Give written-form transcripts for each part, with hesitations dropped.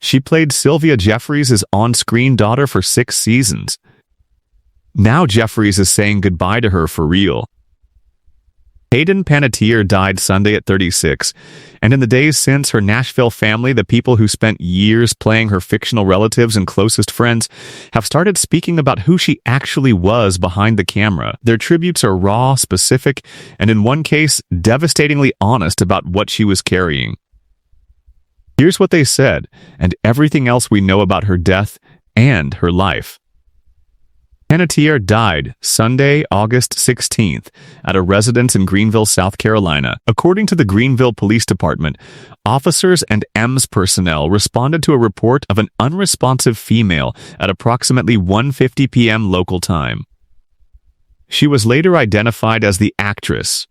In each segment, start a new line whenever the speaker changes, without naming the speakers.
She played Sylvia Jefferies' on-screen daughter for 6 seasons. Now Jefferies is saying goodbye to her for real. Hayden Panettiere died Sunday at 36, and in the days since, her Nashville family, the people who spent years playing her fictional relatives and closest friends, have started speaking about who she actually was behind the camera. Their tributes are raw, specific, and in one case, devastatingly honest about what she was carrying. Here's what they said, and everything else we know about her death and her life. Panettiere died Sunday, August 16th, at a residence in Greenville, South Carolina. According to the Greenville Police Department, officers and EMS personnel responded to a report of an unresponsive female at approximately 1:50 p.m. local time. She was later identified as the actress.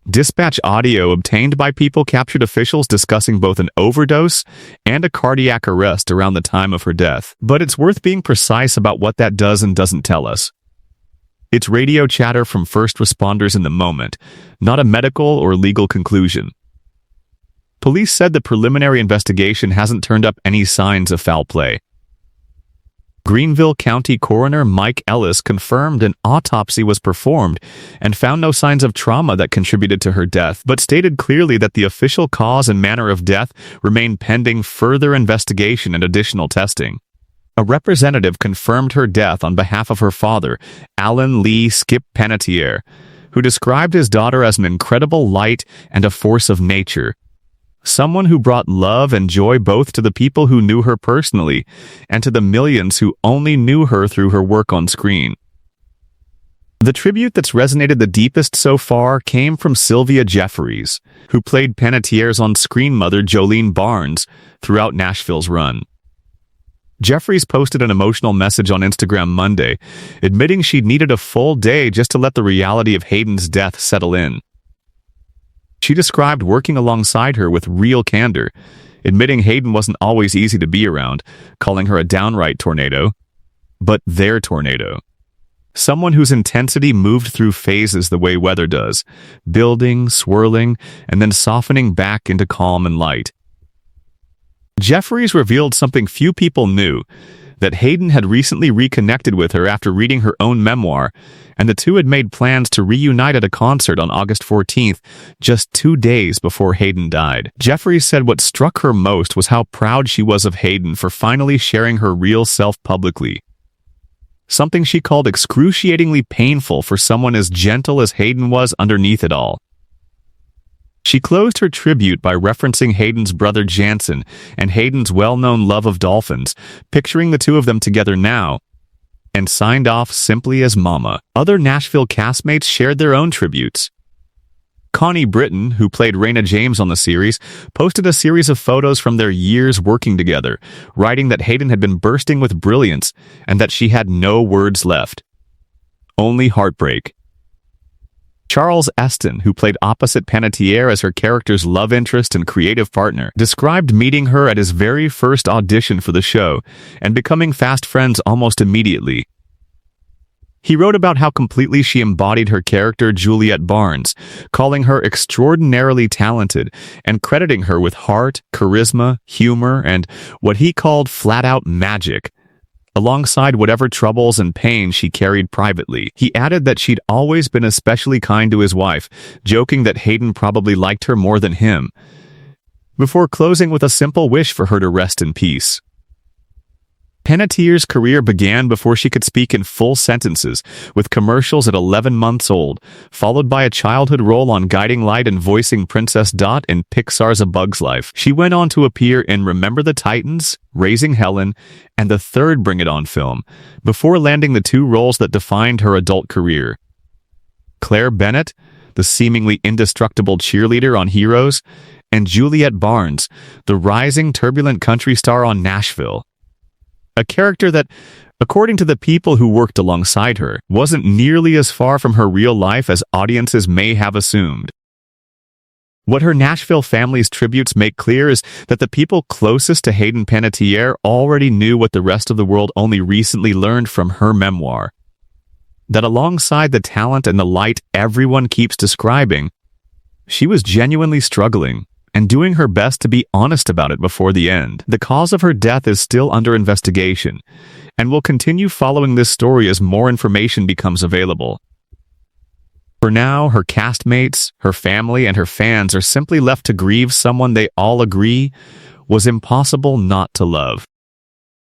Dispatch audio obtained by People captured officials discussing both an overdose and a cardiac arrest around the time of her death. But it's worth being precise about what that does and doesn't tell us. It's radio chatter from first responders in the moment, not a medical or legal conclusion. Police said the preliminary investigation hasn't turned up any signs of foul play. Greenville County Coroner Mike Ellis confirmed an autopsy was performed and found no signs of trauma that contributed to her death, but stated clearly that the official cause and manner of death remain pending further investigation and additional testing. A representative confirmed her death on behalf of her father, Alan Lee Skip Panettiere, who described his daughter as an incredible light and a force of nature. Someone who brought love and joy both to the people who knew her personally and to the millions who only knew her through her work on screen. The tribute that's resonated the deepest so far came from Sylvia Jefferies, who played Panettiere's on-screen mother Jolene Barnes throughout Nashville's run. Jefferies posted an emotional message on Instagram Monday, admitting she'd needed a full day just to let the reality of Hayden's death settle in. She described working alongside her with real candor, admitting Hayden wasn't always easy to be around, calling her a downright tornado, but their tornado. Someone whose intensity moved through phases the way weather does, building, swirling, and then softening back into calm and light. Jefferies revealed something few people knew, that Hayden had recently reconnected with her after reading her own memoir, and the two had made plans to reunite at a concert on August 14th, just 2 days before Hayden died. Jefferies said what struck her most was how proud she was of Hayden for finally sharing her real self publicly. Something she called excruciatingly painful for someone as gentle as Hayden was underneath it all. She closed her tribute by referencing Hayden's brother Jansen and Hayden's well-known love of dolphins, picturing the two of them together now, and signed off simply as Mama. Other Nashville castmates shared their own tributes. Connie Britton, who played Raina James on the series, posted a series of photos from their years working together, writing that Hayden had been bursting with brilliance and that she had no words left. Only heartbreak. Charles Esten, who played opposite Panettiere as her character's love interest and creative partner, described meeting her at his very first audition for the show and becoming fast friends almost immediately. He wrote about how completely she embodied her character Juliet Barnes, calling her extraordinarily talented and crediting her with heart, charisma, humor, and what he called flat-out magic, alongside whatever troubles and pain she carried privately. He added that she'd always been especially kind to his wife, joking that Hayden probably liked her more than him, before closing with a simple wish for her to rest in peace. Panettiere's career began before she could speak in full sentences, with commercials at 11 months old, followed by a childhood role on Guiding Light and voicing Princess Dot in Pixar's A Bug's Life. She went on to appear in Remember the Titans, Raising Helen, and the third Bring It On film, before landing the 2 roles that defined her adult career. Claire Bennett, the seemingly indestructible cheerleader on Heroes, and Juliet Barnes, the rising turbulent country star on Nashville. A character that, according to the people who worked alongside her, wasn't nearly as far from her real life as audiences may have assumed. What her Nashville family's tributes make clear is that the people closest to Hayden Panettiere already knew what the rest of the world only recently learned from her memoir. That alongside the talent and the light everyone keeps describing, she was genuinely struggling, and doing her best to be honest about it before the end. The cause of her death is still under investigation, and we'll continue following this story as more information becomes available. For now, her castmates, her family, and her fans are simply left to grieve someone they all agree was impossible not to love.